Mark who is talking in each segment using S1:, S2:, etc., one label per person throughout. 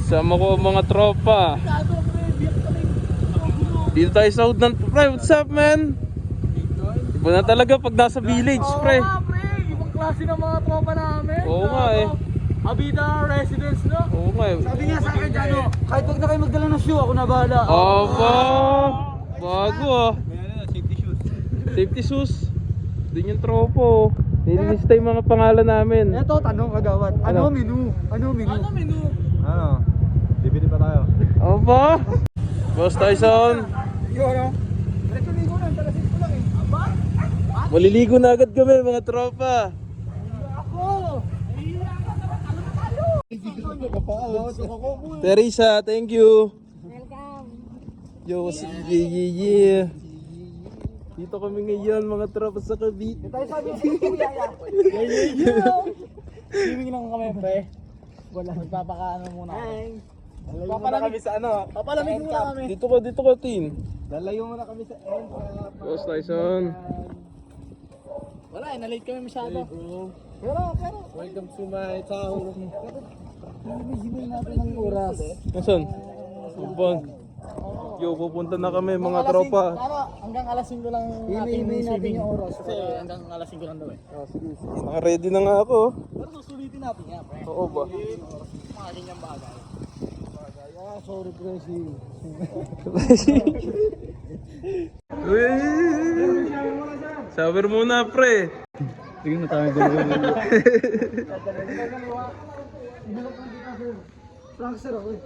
S1: Sama ko mga tropa. Dito tayo sa Hudnan. Pre, what's up, man? Iba na talaga pag nasa village, pre.
S2: Oo nga, pre. Ibang klase ng mga tropa namin.
S1: Oo nga eh.
S2: Abida residence, no?
S1: Oo nga eh.
S2: Sabi niya sa akin, ano, kahit wag na kayo magdala ng shoe, ako na bahala.
S1: Aba! Bago ah. Safety shoes. Doon yung tropo. Nililista yung mga pangalan namin.
S2: Eto, tanong kagawad. Ano
S1: Ano?
S2: menu? Ano menu? Ano menu?
S3: Ano? Bibili pa tayo.
S1: Aba! Boss Tyson.
S2: Yo, ano? Diretso ligo na, talasin ko lang eh. Aba?
S1: Maliligo na agad kami mga tropa.
S2: Ako!
S1: Teresa, thank you. Welcome. Yo, yeah. Dito kami ngayon mga tropa sa Cavite.
S2: Tayo sabi si Kuya. Swimming lang kami, pre. Wala, magpapakaano muna kami. Papalamig sa ano? Papalamig muna kami.
S1: Dito ka, Tin.
S2: Lalayo muna kami sa end.
S1: Boss Tyson.
S2: Wala eh, na-late kami masyado. Pero,
S3: Welcome to my town.
S2: himay natin ng oras.
S1: Nasaan? Abang. Yo, pupunta na kami mga tropa.
S2: Hanggang alas 5 lang natin natin yung oras. Kasi hanggang alas 5 lang daw eh.
S1: Naka-ready na nga ako.
S2: Pero susulitin natin yan, pre.
S1: Oo ba?
S2: Mga ganyang bagay. Sorry, Presi.
S1: Uy! Saber muna, pre.
S3: Tingnan mo tayo dalawa.
S2: Frank, sir, ako eh.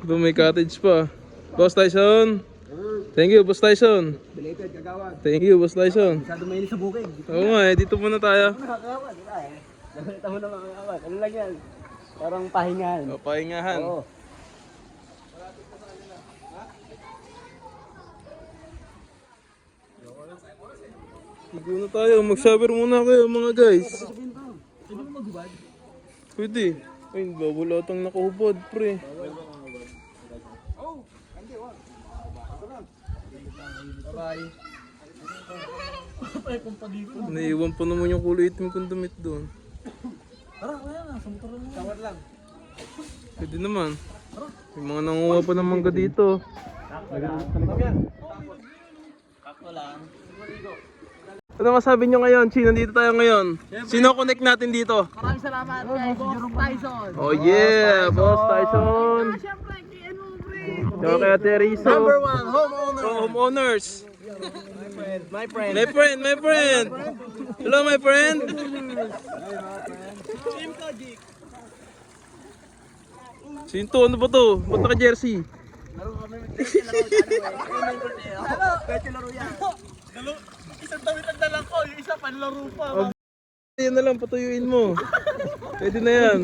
S1: Ito may cottage pa. Boss Tyson. Thank you, Boss Tyson.
S2: Belated, kagawad.
S1: Thank you, Boss Tyson.
S2: Masyado mainit sa bukid.
S1: Oo nga eh, dito muna tayo.
S2: Kagawad, wala eh. Nakita mo naman kagawad. Ano lang yan? Parang pahingan.
S1: O, pahingahan.
S2: Oo.
S1: Ligo na tayo. Mag-shower muna kayo mga guys.
S2: Pwede mo maghubad?
S1: Pwede. Ay, wala tang nakahubad, pre.
S2: Bye-bye. Ay, kung pag-iwan.
S1: Naiwan pa naman yung kulay itim kong damit doon.
S2: Tara, kaya na. Sa motor na. Shower lang.
S1: Pwede naman. May mga nanguha pa ng mangga dito.
S2: Kakto lang.
S1: Ano masabi nyo ngayon? Sino dito tayo ngayon? Sino connect natin dito?
S2: Maraming salamat kay Boss Tyson.
S1: Oh yeah, Boss Tyson.
S2: Siyempre, kay ano, pre.
S1: Yo, kaya Teresa.
S2: Number 1, homeowner.
S1: Oh, homeowners.
S2: My friend.
S1: My friend. Hello, my friend.
S2: Team Kajik.
S1: Sinto, ano ba to? Ba't naka-jersey?
S2: Laro kami ng Pwede laro yan. Isang damit ang dalang ko, yung isa panlaro pa.
S1: Yan na lang, patuyuin mo. Pwede na yan.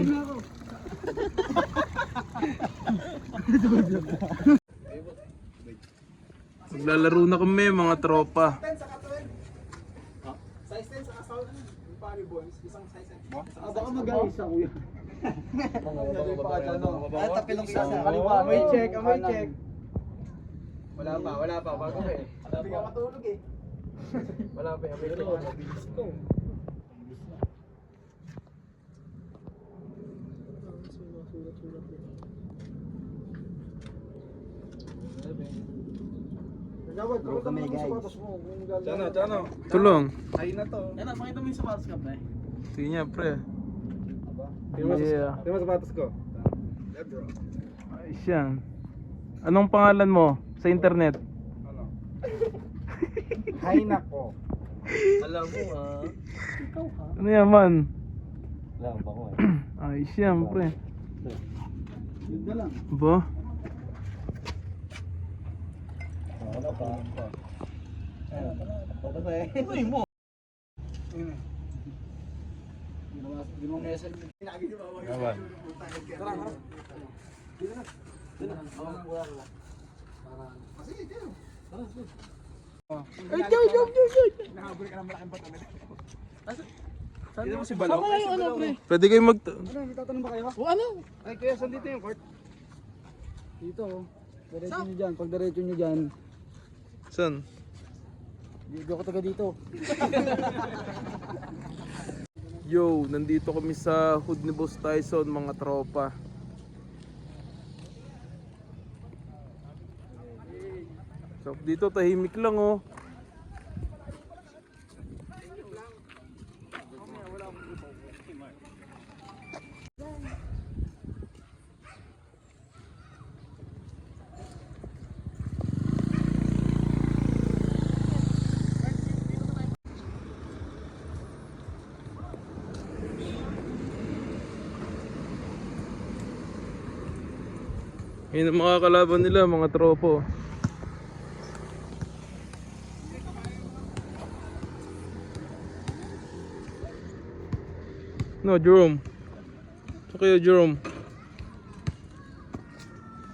S1: Maglalaro na kami mga tropa.
S2: Size 10 sa kasaw. Paano boys? Isang size 10. Baka mag-ayos ako yan. Tapilong sa kaliwa. May check, may check. Wala pa. Bago pa eh. Hindi ka matulog eh. Wala pa yung may check. Mabilis ko. Gawad kami guys.
S3: Tiano.
S1: Tulong.
S3: Ay na to.
S2: Yan, pakita mo yung sapatos ka, pre.
S1: Sige niya, pre. Yeah.
S3: Tingnan mo sapatos ko.
S1: Ayos yan. Anong pangalan mo sa internet?
S3: Ano?
S2: Hay nako. Alam mo Ikaw ha?
S1: Ano yan man?
S3: Wala pa ko eh.
S1: Ayos yan, pre.
S2: Yun na lang.
S1: Ba?
S3: Wala pa.
S2: Ano ba eh? Uy mo. Di mo message.
S3: Gawan.
S2: Ay, jump.
S3: Nahabol ka ng malaking bato.
S2: Saan
S3: mo si Balong?
S2: Saan kayo, ano, pre?
S1: Pwede kayo mag...
S2: Ano, may tatanong ba kayo? O ano?
S3: Ay, kaya saan dito yung court?
S2: Dito, diretso nyo dyan. Pag diretso nyo dyan,
S1: Saan?
S2: di ako taga dito.
S1: Yo, nandito kami sa hood ni Boss Tyson mga tropa. Tapos dito tahimik lang oh. Yun ang mga kalaban nila, mga tropo. No, Jerome. Saan kayo, Jerome?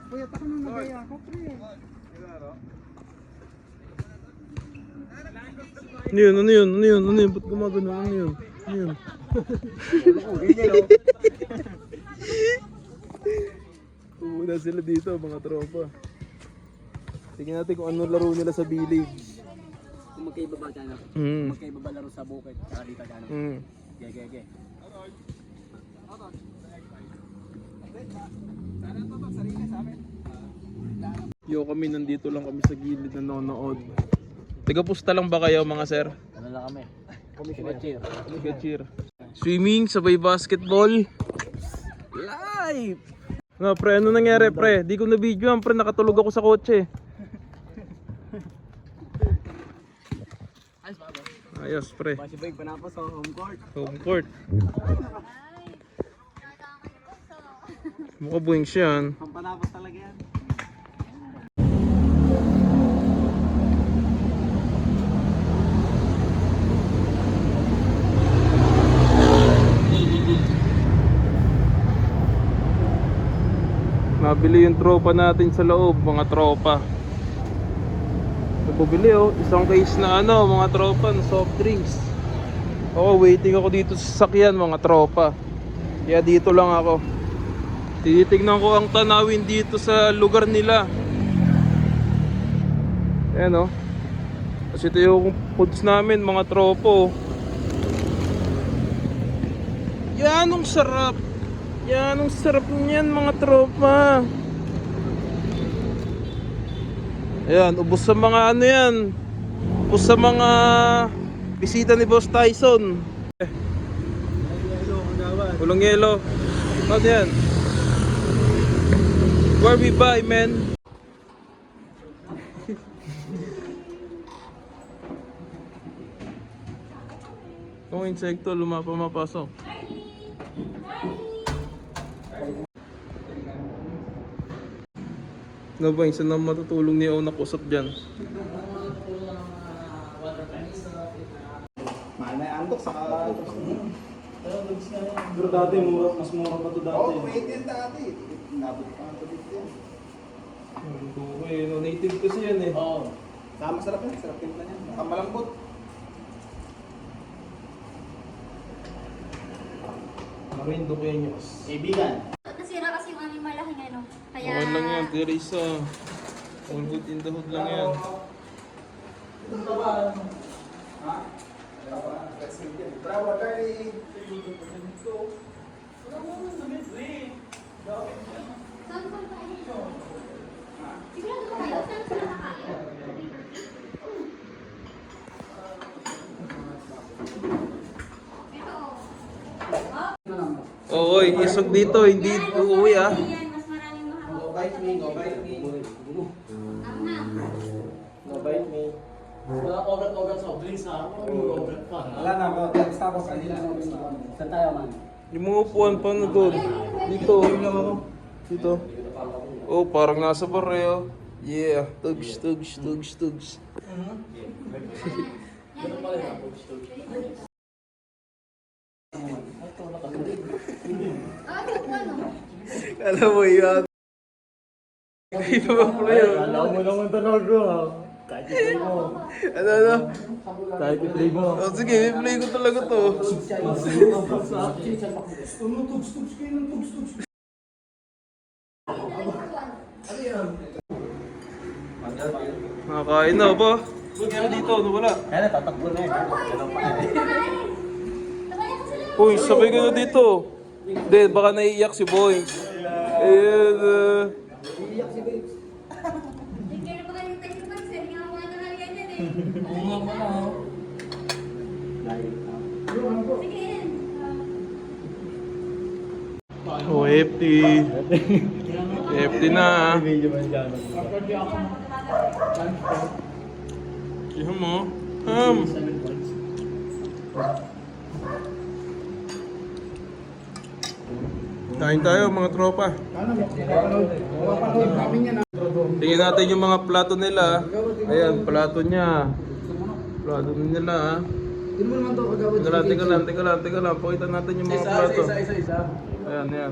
S2: Kuya, taka nang nagaya ako, pre.
S1: Ano yun? Ano yun? Ano yun? Ano yun? Ba't gumagano? Ano yun? Ano yun? Una sila dito, mga tropa. Tingnan natin kung ano laro nila sa village.
S2: Kung magkaiba ba dyan ako?
S1: Mm.
S2: Magkaiba ba laro sa bukid? Saka dito dyan ako?
S1: Mm.
S2: Gege.
S1: Yo, kami nandito lang kami sa gilid nanonood. Tiga-pusta lang ba kayo mga sir?
S2: Ano lang kami? Commissioner.
S1: Tiga-cheer. Swimming, sabay basketball.
S2: Live!
S1: Nga pre, ano nangyari pre? Di ko na-videoan pre, nakatulog ako sa kotse.
S2: Ayos ba ba?
S1: Ayos pre,
S2: Basi ba yung panapos sa home court?
S1: home court. Mukha buwing siya.
S2: Pampanapos talaga yan.
S1: Nabili yung tropa natin sa loob, mga tropa. Nabili oh, isang case na ano, mga tropa, na soft drinks. Oo, waiting ako dito sa sasakyan, mga tropa. Kaya dito lang ako. Tinitignan ko ang tanawin dito sa lugar nila. Ayan oh. Kasi ito yung foods namin, mga tropo. Yan ang sarap. Yan ang sarap niyan, mga tropa. Ayan, ubos sa mga ano yan. Ubos sa mga bisita ni Boss Tyson. Ulong yelo. Ano yan? Where we buy, man? Kung insekto, mapasok. Ano ba, isa na matutulong niya ako nakusap dyan.
S3: Mahal na yung antok sa pero dati mas mura pa to dati. Oo, wait din dati. Nabot pa ang tulit yan.
S1: Okay, no, native kasi yan eh.
S3: Oo. Sama sarap yan, sarap din yan. Kamalambot.
S1: Marin Duqueños.
S3: Kaibigan.
S4: Nasira kasi yung aming malaking ano. Kaya...
S1: Okay lang yan, Teresa. All good in the hood lang yan.
S3: Bravo, Charlie.
S4: Saan ba tayo? Sigurado ba tayo? Saan sila nakain? Ito.
S1: Oo, isog dito, hindi uuwi ah.
S4: Yan, mas maraming mahal.
S3: Go bite me, go bite me.
S4: Tama na.
S3: Go bite me.
S2: Wala ogat-ogat sa drinks na ako. Ogat pa.
S3: Wala na, text ako sa kanila.
S2: Saan tayo man?
S1: Yung mga upuan pa na doon. Dito. Dito. Oh, parang nasa barrio. Yeah, tugs, tugs, tugs, tugs. Alam mo yan. Ito ba po yun?
S3: Alam mo naman talaga. Kahit i-play mo.
S1: Ano?
S3: Kahit i-play mo.
S1: Oh, sige, i-play ko talaga to. Nakakain na ba? Ba't yan dito? Ano wala?
S3: Kaya tatakbo na yun.
S1: Uy, sabay ka na dito. Hindi, baka naiiyak si Boy. Ayun.
S4: Sige.
S1: Oh, FT. FT na. Iyan mo. Kain tayo mga tropa. Tingnan natin yung mga plato nila. Ayan, plato niya. Plato nila ha. Teka lang. Pakita natin yung mga plato. Ayan.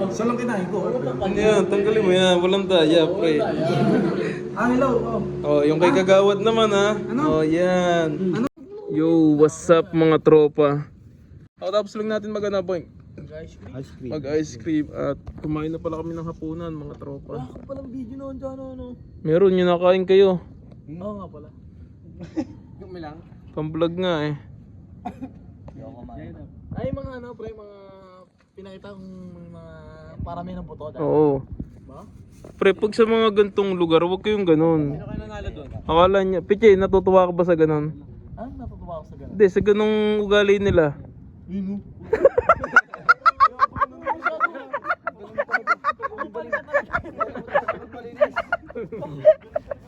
S3: Saan lang kinain ko?
S1: Ayan, tanggalin mo yan. Walang daya, pre.
S3: Hello.
S1: Oh, yung kay Kagawad naman ha. Oh, yan. Yo, what's up mga tropa? Tapos lang natin mag-ano, boy. Mag-ice cream at kumain na pala kami ng hapunan mga tropa.
S2: Wala ko palang video noon dyan, ano?
S1: Meron yun, nakain kayo.
S2: Oo nga pala. Yung lang?
S1: Pang-vlog nga eh.
S2: Ay, mga ano, pre, mga pinakita kong mga parami ng buto dahil.
S1: Oo.
S2: Ba?
S1: Pre, pag sa mga gantong lugar, huwag kayong ganun.
S2: Ano kayo nanalo doon?
S1: Akala niya, Piche, natutuwa ka ba sa ganun?
S2: Ah, natutuwa ako sa ganun.
S1: Hindi, sa ganung ugali nila.
S2: Yun, no?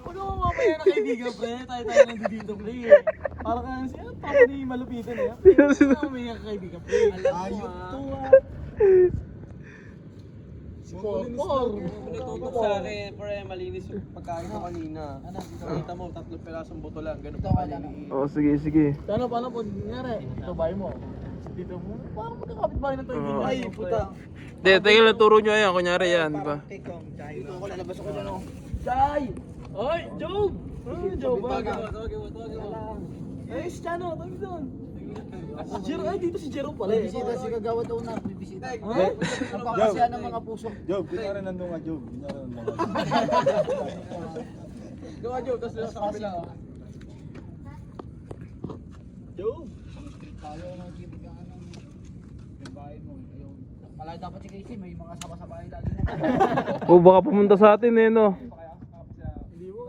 S2: Pag ako mamaya na kaibigan, pre, tayo nandito, pre. Para ka siya, papa ni malupitan eh. Ano mamaya ka kaibigan, pre? Ayot to ah. Si Porpor.
S5: Natutok sa akin, pre, malinis yung pagkain ko kanina. Nakita mo, 3 pirasong buto lang, ganun pa kaliliit.
S1: Oh, sige.
S2: Paano po, nangyari? Ito bahay mo. Dito mo, parang magkakapit bahay na tayo.
S1: Oo.
S2: Ay, puta.
S1: Hindi, teka lang, turo nyo yan. Kunyari yan, di ba?
S5: Dito ako, lalabas ako dyan, oh.
S2: Jai! Oy, Job! Job,
S5: Tawagin
S2: baga.
S5: mo.
S2: Eh, si Chano, tawag doon. Si Jero, ay dito si Jero pala eh.
S6: Bisita si Kagawad daw na, may bisita.
S2: Ha?
S6: Ang pakasya ng mga puso.
S3: Job, kunyari nandun nga, Job. Kunyari nandun nga.
S5: Gawa, Joe, tapos lang sa kabila, oh.
S2: Job!
S6: Tayo ng kibig ang anong yung bahay mo. Yung, pala dapat si Casey, may mga sabay-sabay lagi mo.
S1: O, baka pumunta sa atin eh, no?
S2: Hindi mo.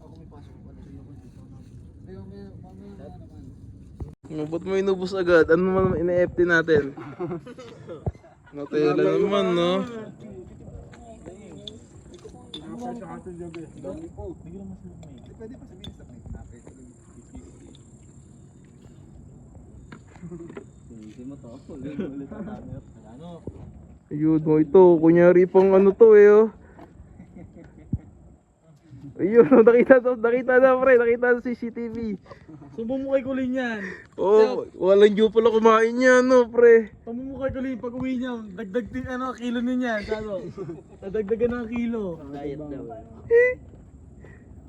S6: Ako may pasok pala sa iyo. Pero mamaya naman.
S1: Ba't mo inubos agad? Ano naman ina-FT natin? Natela naman, no? Ayun, mo ito. Kunyari pang ano to eh, oh. Ayun, nakita na pre, nakita na CCTV.
S2: Sumbong mo kay Kulin yan.
S1: Oh, walang due pala kumain niya, no, pre.
S2: Sumbong mo kay Kulin, pag uwi niya, dagdag din kilo niya. Sano? Dadagdagan ng kilo.
S5: Diet daw.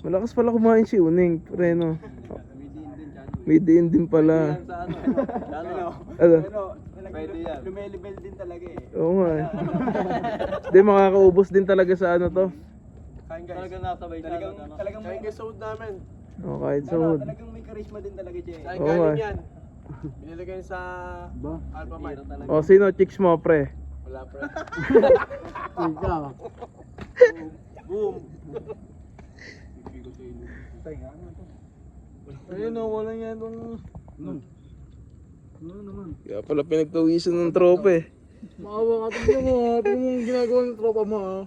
S1: Malakas pala kumain si Uning, pre, no. May diin din pala.
S5: Sa ano?
S1: Ano?
S5: Pwede yan. Lumelibel din talaga eh.
S1: Oo nga eh. Hindi, makakaubos din talaga sa ano to.
S5: Kain guys. Talagang nasabay sa talagang kain guys sa wood namin.
S1: O, kahit sa wood.
S5: Talagang may charisma din talaga, Che. Kain
S1: Oo nga.
S5: yan. Binilagay sa Alpha Mart.
S1: O, sino chicks mo, pre?
S5: Wala pre.
S2: Ikaw.
S5: Boom.
S2: Ayun na, wala nga itong...
S1: Kaya pala pinagtawisan ng tropa eh.
S2: Maawa ka, tignan mo ha. Tignan mo yung ginagawa ng tropa mo ha.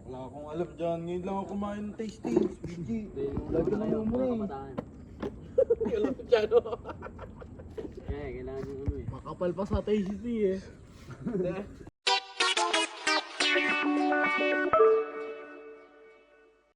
S3: Wala akong alam dyan. Ngayon lang ako kumain ng tasty. BG.
S2: Lagi ka naman mo eh.
S5: Kailangan yung ano eh.
S2: Makapal pa sa tasty eh.